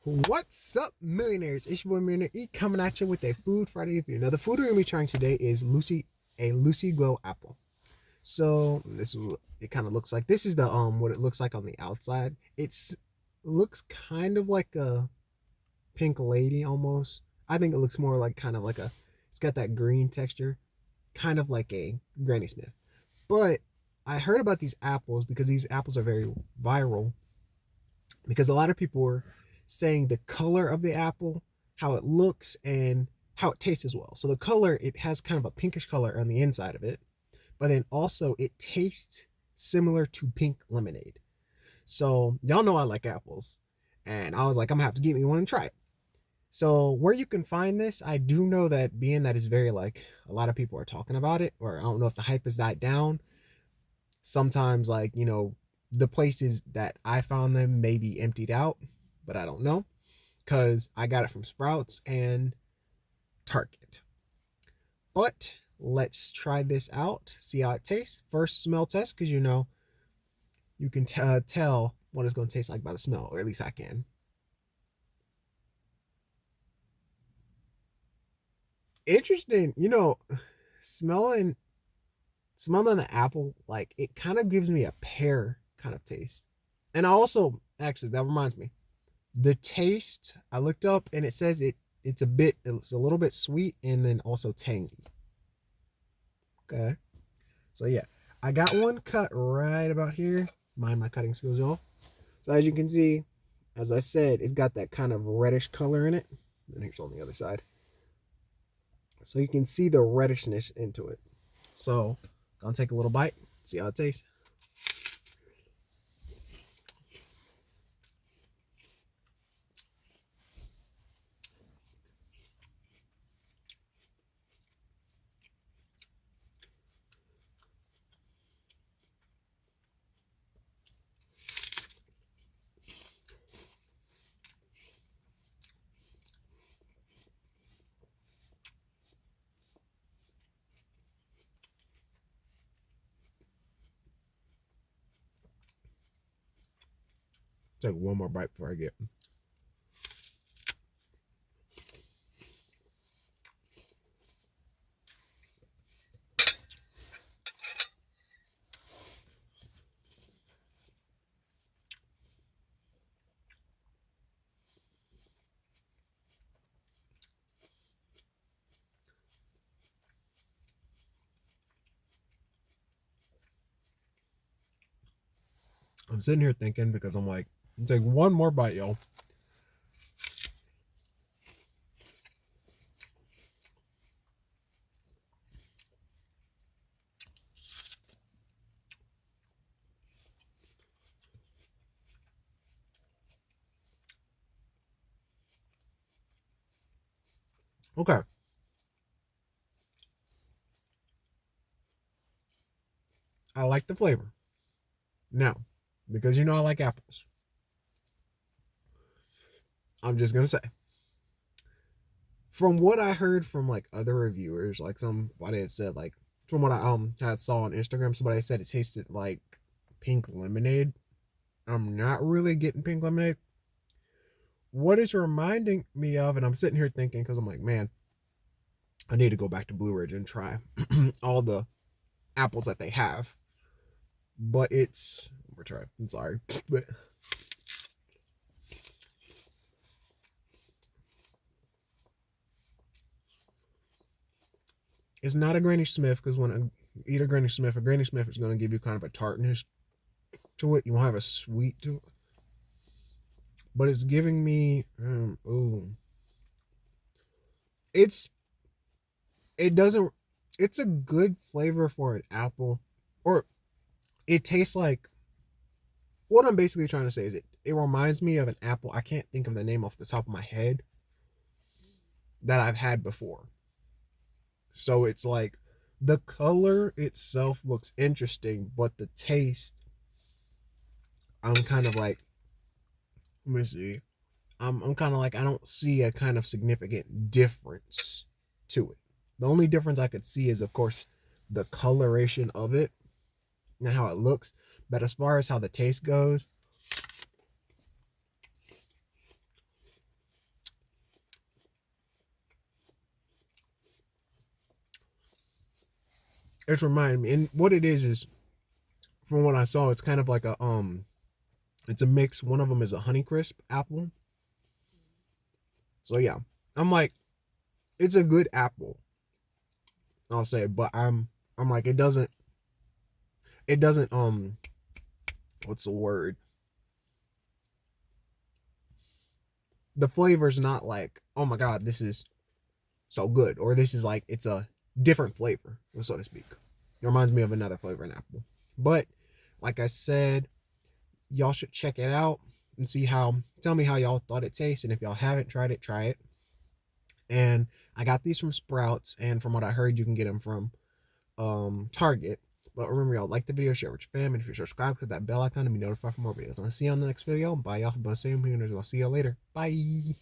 What's up, millionaires? It's your boy Millionaire E coming at you with a Food Friday review. Now, the food we're gonna be trying today is a Lucy Glow apple. So this is what it kind of looks like. This is the what it looks like on the outside. Looks kind of like a pink lady almost. I think it looks more like kind of like a. It's got that green texture, kind of like a Granny Smith. But I heard about these apples because these apples are very viral because a lot of people were saying the color of the apple, how it looks, and how it tastes as well. So the color, it has kind of a pinkish color on the inside of it, but then also it tastes similar to pink lemonade. So y'all know I like apples, and I was like, I'm gonna have to get me one and try it. So where you can find this, I do know that being that it's very like a lot of people are talking about it, or I don't know if the hype has died down. Sometimes like the places that I found them may be emptied out, but I don't know because I got it from Sprouts and Target. But let's try this out, see how it tastes. First smell test, because you can tell what it's going to taste like by the smell, or at least I can. Interesting, smelling smelling the apple, like it kind of gives me a pear kind of taste. And I also, actually, that reminds me, the taste I looked up and it says it's a little bit sweet and then also tangy. Okay. So yeah, I got one cut right about here. Mind my cutting skills, y'all. So as you can see, as I said, it's got that kind of reddish color in it. And here's on the other side. So you can see the reddishness into it. So gonna take a little bite, see how it tastes. Take one more bite before I get. I'm sitting here thinking because I'm like, take one more bite, y'all. Okay. I like the flavor. Now, because I like apples, I'm just gonna say, from what I heard from like other reviewers, like somebody had said, like from what I had saw on Instagram, somebody said it tasted like pink lemonade. I'm not really getting pink lemonade. What it's reminding me of, and I'm sitting here thinking, because I'm like, man, I need to go back to Blue Ridge and try all the apples that they have. But we're trying. I'm sorry, but it's not a Granny Smith because when I eat a Granny Smith is going to give you kind of a tartness to it. You won't have a sweet to it, but it's giving me it's it doesn't it's a good flavor for an apple, or it tastes like what I'm basically trying to say is it reminds me of an apple. I can't think of the name off the top of my head that I've had before. So it's like the color itself looks interesting, but the taste, I'm kind of like, let me see. I'm kind of like, I don't see a kind of significant difference to it. The only difference I could see is, of course, the coloration of it and how it looks. But as far as how the taste goes, It's reminding me, and what it is from what I saw, it's kind of like a it's a mix. One of them is a Honeycrisp apple. So yeah, I'm like, it's a good apple, I'll say, but I'm like, it doesn't what's the word? The flavor's not like, oh my god, this is so good, or this is like, it's a different flavor, so to speak. It reminds me of another flavor in apple. But like I said, y'all should check it out and tell me how y'all thought it tastes. And if y'all haven't tried it, try it. And I got these from Sprouts, and from what I heard, you can get them from Target. But remember, y'all, like the video, share with your family. If you subscribe, click that bell icon to be notified for more videos. I'll see you on the next video. Bye, y'all. But same here. I'll see y'all later. Bye.